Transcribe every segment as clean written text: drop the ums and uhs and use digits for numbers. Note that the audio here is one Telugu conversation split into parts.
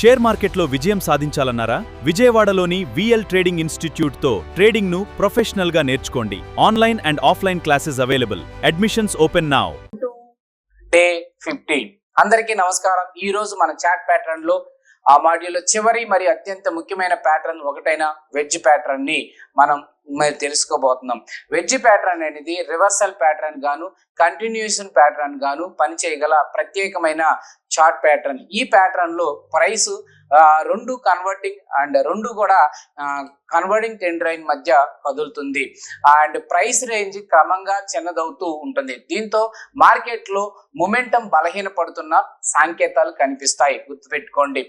షేర్ మార్కెట్లో విజయం సాధించాలన్నారా? విజయవాడలోని విఎల్ ట్రేడింగ్ ఇన్స్టిట్యూట్తో ట్రేడింగ్ను ప్రొఫెషనల్గా నేర్చుకోండి. Online and offline classes available. Admissions open now. Day 15 అందరికీ నమస్కారం. ఈ రోజు మన చాట్ ప్యాటర్న్ లో ఆ మాడ్యూల్లో చివరి మరియు అత్యంత ముఖ్యమైన ప్యాటర్న్ ఒకటైన వెడ్జ్ ప్యాటర్న్ ని మనం తెలుసుకోబోతున్నాం. వెడ్జ్ ప్యాటర్న్ అనేది రివర్సల్ ప్యాటర్న్ గాను కంటిన్యూషన్ ప్యాటర్న్ గాను పనిచేయగల ప్రత్యేకమైన చార్ట్ ప్యాటర్న్. ఈ ప్యాటర్న్ లో ప్రైస్ రెండు కన్వర్టింగ్ అండ్ రెండు కూడా కన్వర్టింగ్ ట్రెండ్ లైన్ మధ్య కదులుతుంది అండ్ ప్రైస్ రేంజ్ క్రమంగా చిన్నదవుతూ ఉంటుంది. దీంతో మార్కెట్ లో మొమెంటం బలహీనపడుతున్న సంకేతాలు కనిపిస్తాయి, గుర్తుపెట్టుకోండి.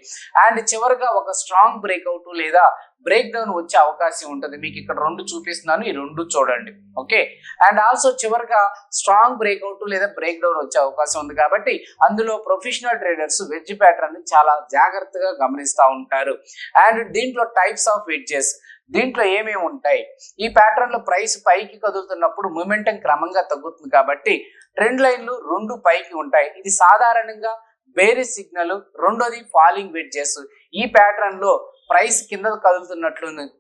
అండ్ చివరిగా ఒక స్ట్రాంగ్ బ్రేక్అవుట్ లేదా బ్రేక్ డౌన్ వచ్చే అవకాశం ఉంటుంది. మీకు ఇక్కడ రెండు చూపిస్తున్నాను, ఈ రెండు చూడండి. ఓకే, అండ్ ఆల్సో చివరిగా స్ట్రాంగ్ బ్రేక్అవుట్ లేదా బ్రేక్ డౌన్ వచ్చే అవకాశం ఉంది. కాబట్టి అందులో ప్రొఫెషనల్ ట్రేడర్స్ వెడ్జ్ ప్యాటర్న్ చాలా జాగ్రత్తగా గమనిస్తూ ఉంటారు. అండ్ దీంట్లో టైప్స్ ఆఫ్ వెడ్జెస్, దీంట్లో ఏమేమి ఉంటాయి? ఈ ప్యాటర్న్ లో ప్రైస్ పైకి కదులుతున్నప్పుడు మొమెంటం క్రమంగా తగ్గుతుంది కాబట్టి ట్రెండ్ లైన్లు రెండు పైకి ఉంటాయి. ఇది సాధారణంగా బేరిష్ సిగ్నల్. రెండోది ఫాలింగ్ వెడ్జెస్. ఈ ప్యాటర్న్ లో ప్రైస్ కింద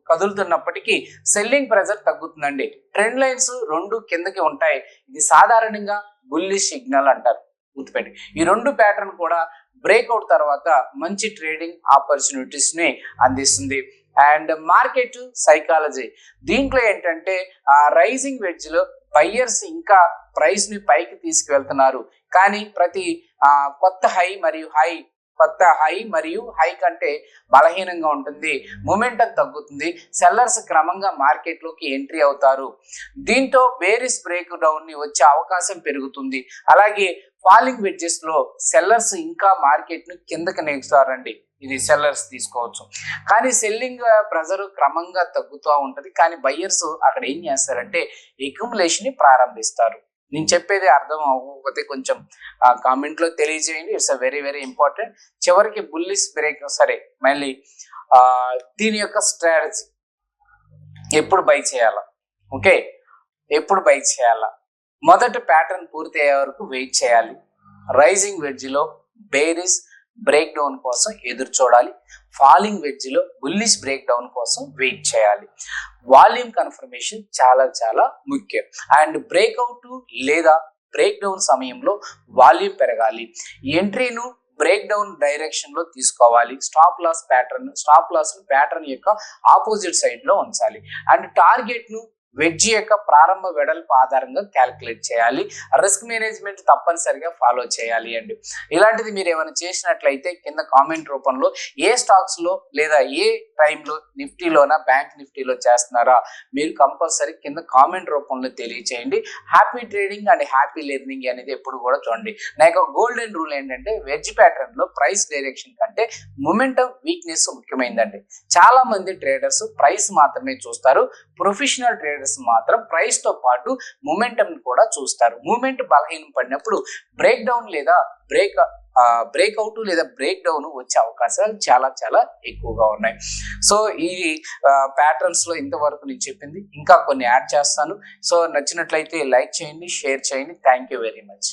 కదులుతున్నప్పటికీ సెల్లింగ్ ప్రెజర్ తగ్గుతుందండి. ట్రెండ్ లైన్స్ రెండు కిందకి ఉంటాయి. ఇది సాధారణంగా బుల్లిష్ సిగ్నల్ అంటారు, గుర్తుపెట్టి. ఈ రెండు ప్యాటర్న్ కూడా బ్రేక్అవుట్ తర్వాత మంచి ట్రేడింగ్ ఆపర్చునిటీస్ ని అందిస్తుంది. అండ్ మార్కెట్ సైకాలజీ, దీంట్లో ఏంటంటే రైజింగ్ వెడ్జ్ లో బయ్యర్స్ ఇంకా ప్రైస్ ని పైకి తీసుకువెళ్తున్నారు, కానీ ప్రతి కొత్త హై మరియు హై కంటే బలహీనంగా ఉంటుంది. మొమెంటం తగ్గుతుంది. సెల్లర్స్ క్రమంగా మార్కెట్ లోకి ఎంట్రీ అవుతారు. దీంతో బేరిష్ బ్రేక్ డౌన్ ని వచ్చే అవకాశం పెరుగుతుంది. అలాగే ఫాలింగ్ వెడ్జెస్ లో సెల్లర్స్ ఇంకా మార్కెట్ ను కిందకి నెగుతారండి. ఇది సెల్లర్స్ తీసుకోవచ్చు, కానీ సెల్లింగ్ ప్రెజర్ క్రమంగా తగ్గుతూ ఉంటది. కానీ బయ్యర్స్ అక్కడ ఏం చేస్తారంటే ఎక్యుములేషన్ ని ప్రారంభిస్తారు. నేను చెప్పేది అర్థం అవ్వకపోతే కొంచెం కామెంట్ లో తెలియజేయండి. It's a very very important. చివరికి బుల్లిష్ బ్రేక్, సరే మళ్ళీ దీని యొక్క స్ట్రాటజీ ఎప్పుడు బై చేయాలా, ఓకే, ఎప్పుడు బై చేయాలా? మొదటి ప్యాటర్న్ పూర్తి అయ్యే వరకు వెయిట్ చేయాలి. రైజింగ్ వెడ్జ్ లో బేరిష్ బ్రేక్ డౌన్ కోసం ఎదురు చూడాలి. ఫాలింగ్ వెడ్జ్ లో బుల్లిష్ బ్రేక్ డౌన్ కోసం వెయిట్ చేయాలి. వాల్యూమ్ కన్ఫర్మేషన్ చాలా చాలా ముఖ్యం. అండ్ బ్రేక్అవుట్ లేదా బ్రేక్ డౌన్ సమయంలో వాల్యూమ్ పెరగాలి. ఎంట్రీను బ్రేక్ డౌన్ డైరెక్షన్ లో తీసుకోవాలి. స్టాప్ లాస్ ప్యాటర్న్ యొక్క ఆపోజిట్ సైడ్ లో ఉంచాలి. అండ్ టార్గెట్ ను వెడ్జ్ యొక్క ప్రారంభ వెడల్పు ఆధారంగా క్యాలిక్యులేట్ చేయాలి. రిస్క్ మేనేజ్మెంట్ తప్పనిసరిగా ఫాలో చేయాలి అండి. ఇలాంటిది మీరు ఏమైనా చేసినట్లయితే కింద కామెంట్ రూపంలో ఏ స్టాక్స్ లో లేదా ఏ టైంలో నిఫ్టీలోనా బ్యాంక్ నిఫ్టీలో చేస్తున్నారా మీరు కంపల్సరీ కింద కామెంట్ రూపంలో తెలియచేయండి. Happy trading and happy learning అనేది ఎప్పుడు కూడా చూడండి. నా యొక్క గోల్డెన్ రూల్ ఏంటంటే వెడ్జ్ ప్యాటర్న్ లో ప్రైస్ డైరెక్షన్ కంటే మొమెంటం వీక్నెస్ ముఖ్యమైనదండి. చాలా మంది ట్రేడర్స్ ప్రైస్ మాత్రమే చూస్తారు. ప్రొఫెషనల్ ట్రేడర్స్ మాత్రం ప్రైస్ తో పాటు మొమెంటం కూడా చూస్తారు. మూమెంట్ బలహీనం పడినప్పుడు బ్రేక్ డౌన్ లేదా బ్రేక్అవుట్ లేదా బ్రేక్ డౌన్ వచ్చే అవకాశాలు చాలా చాలా ఎక్కువగా ఉన్నాయి. సో ఈ ప్యాటర్న్స్ లో ఇంతవరకు నేను చెప్పింది, ఇంకా కొన్ని యాడ్ చేస్తాను. సో నచ్చినట్లయితే లైక్ చేయండి, షేర్ చేయండి. Thank you very much.